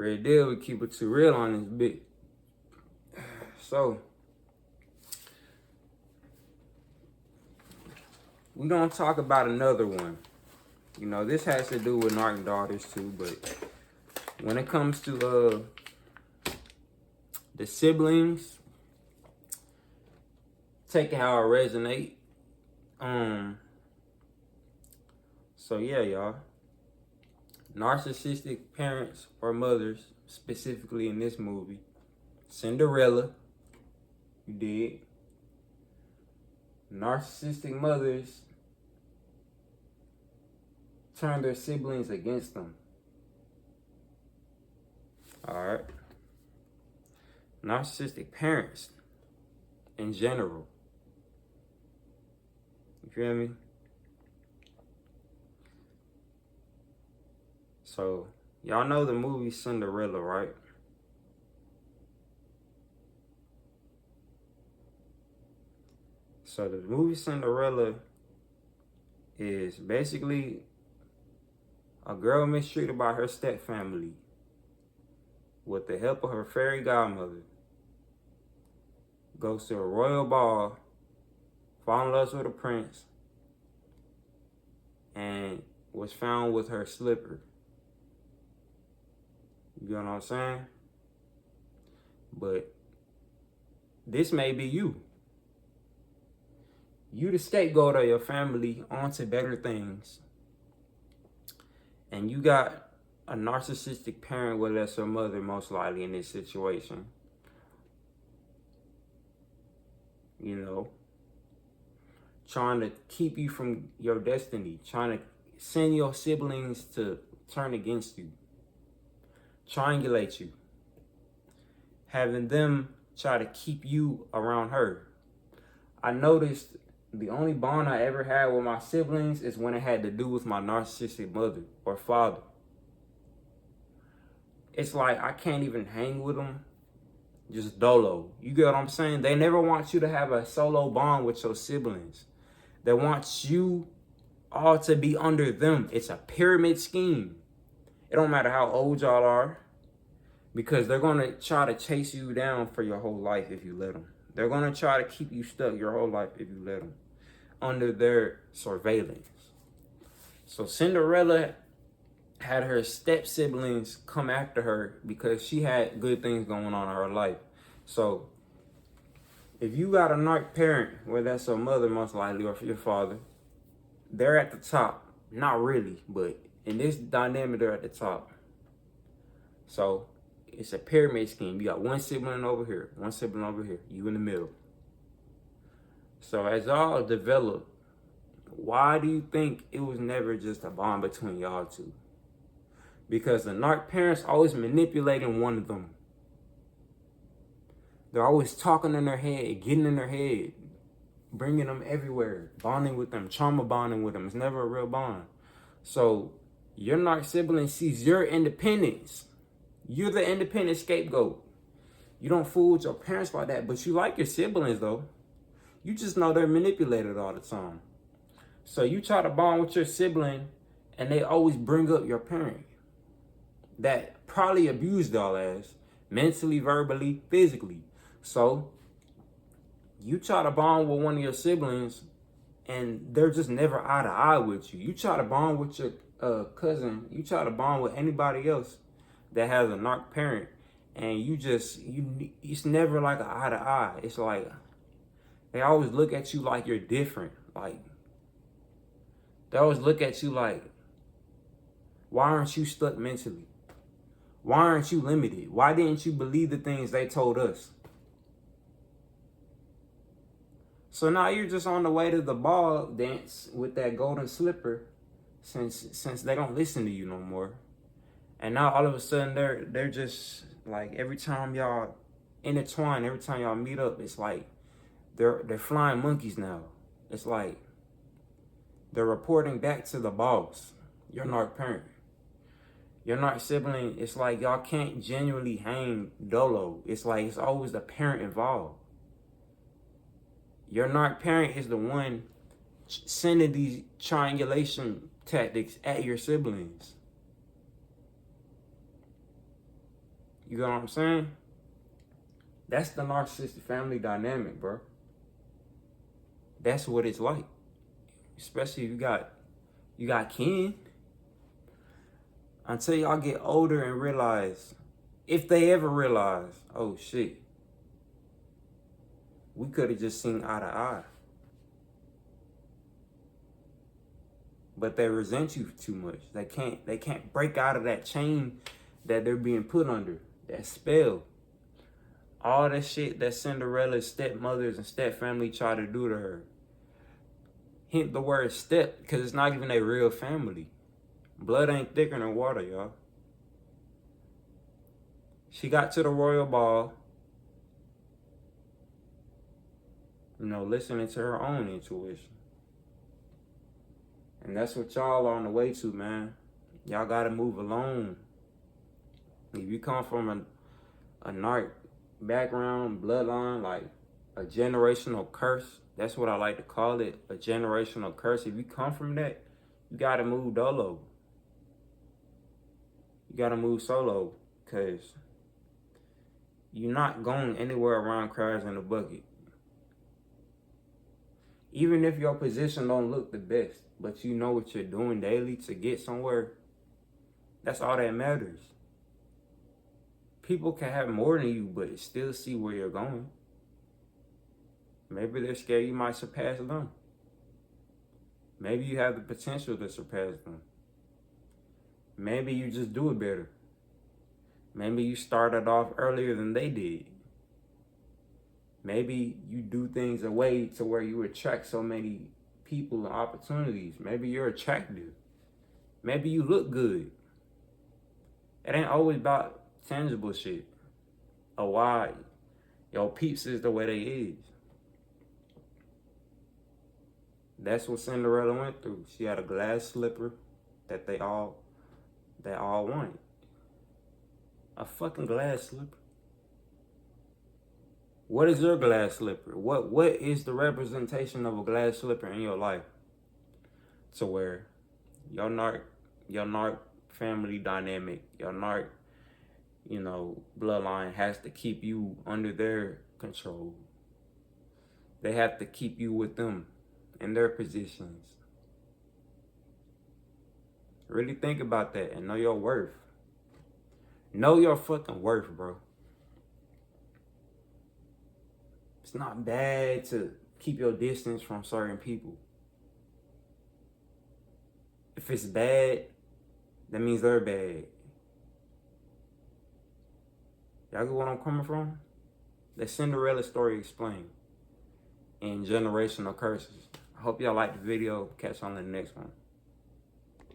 Real deal, we keep it too real on this bit. So, we're gonna talk about another one. You know, this has to do with Narc daughters too, but when it comes to the siblings, take it how it resonate. So yeah, y'all. Narcissistic parents or mothers, specifically in this movie. Cinderella, you did. Narcissistic mothers turn their siblings against them. Alright. Narcissistic parents in general. You feel me? So, y'all know the movie Cinderella, right? So the movie Cinderella is basically a girl mistreated by her stepfamily with the help of her fairy godmother. Goes to a royal ball, falls in love with a prince, and was found with her slipper. You know what I'm saying? But this may be you. You the scapegoat of your family onto better things. And you got a narcissistic parent, whether that's your mother most likely in this situation. You know, trying to keep you from your destiny, trying to send your siblings to turn against you, triangulate you, having them try to keep you around her. I noticed the only bond I ever had with my siblings is when it had to do with my narcissistic mother or father. It's like I can't even hang with them, just dolo. You get what I'm saying? They never want you to have a solo bond with your siblings. They want you all to be under them. It's a pyramid scheme. It don't matter how old y'all are, because they're going to try to chase you down for your whole life if you let them. They're going to try to keep you stuck your whole life if you let them, under their surveillance. So Cinderella had her step siblings come after her because she had good things going on in her life. So if you got a narc parent, whether that's your mother most likely or your father, they're at the top. Not really, but in this dynamic, they're at the top. So it's a pyramid scheme. You got one sibling over here, one sibling over here, you in the middle. So as y'all develop, why do you think it was never just a bond between y'all two? Because the narc parents always manipulating one of them. They're always talking in their head, getting in their head, bringing them everywhere, bonding with them, trauma bonding with them. It's never a real bond. So your narc sibling sees your independence. You're the independent scapegoat. You don't fool with your parents like that, but you like your siblings though. You just know they're manipulated all the time. So you try to bond with your sibling and they always bring up your parent that probably abused y'all ass, mentally, verbally, physically. So you try to bond with one of your siblings and they're just never eye to eye with you. You try to bond with your cousin, you try to bond with anybody else that has a narc parent, and it's never like an eye to eye. It's like they always look at you like you're different. Like they always look at you like, why aren't you stuck mentally? Why aren't you limited? Why didn't you believe the things they told us? So now you're just on the way to the ball dance with that golden slipper, since they don't listen to you no more. And now all of a sudden they're just like, every time y'all intertwine, every time y'all meet up, it's like they're flying monkeys now. It's like they're reporting back to the boss, your narc parent. Your narc sibling, it's like y'all can't genuinely hang dolo. It's like it's always the parent involved. Your narc parent is the one sending these triangulation tactics at your siblings. You know what I'm saying? That's the narcissistic family dynamic, bro. That's what it's like. Especially if you got kin. Until y'all get older and realize, if they ever realize, oh shit, we could have just seen eye to eye. But they resent you too much. They can't break out of that chain that they're being put under, that spell. All that shit that Cinderella's stepmothers and stepfamily try to do to her. Hint the word step, because it's not even a real family. Blood ain't thicker than water, y'all. She got to the royal ball, listening to her own intuition. And that's what y'all are on the way to, man. Y'all gotta move along. If you come from a narc background, bloodline, like a generational curse, that's what I like to call it, a generational curse. If you come from that, you gotta move dolo. You gotta move solo, because you're not going anywhere around crabs in a bucket. Even if your position don't look the best, but you know what you're doing daily to get somewhere, that's all that matters. People can have more than you, but still see where you're going. Maybe they're scared you might surpass them. Maybe you have the potential to surpass them. Maybe you just do it better. Maybe you started off earlier than they did. Maybe you do things a way to where you attract so many people and opportunities. Maybe you're attractive. Maybe you look good. It ain't always about tangible shit. Or why your peeps is the way they is. That's what Cinderella went through. She had a glass slipper that they all wanted. A fucking glass slipper. What is your glass slipper? What is the representation of a glass slipper in your life? To where your narc family dynamic, your narc, bloodline has to keep you under their control. They have to keep you with them in their positions. Really think about that and know your worth. Know your fucking worth, bro. It's not bad to keep your distance from certain people. If it's bad, that means they're bad. Y'all get what I'm coming from? The Cinderella story explained in Generational Curses. I hope y'all liked the video. Catch you on the next one.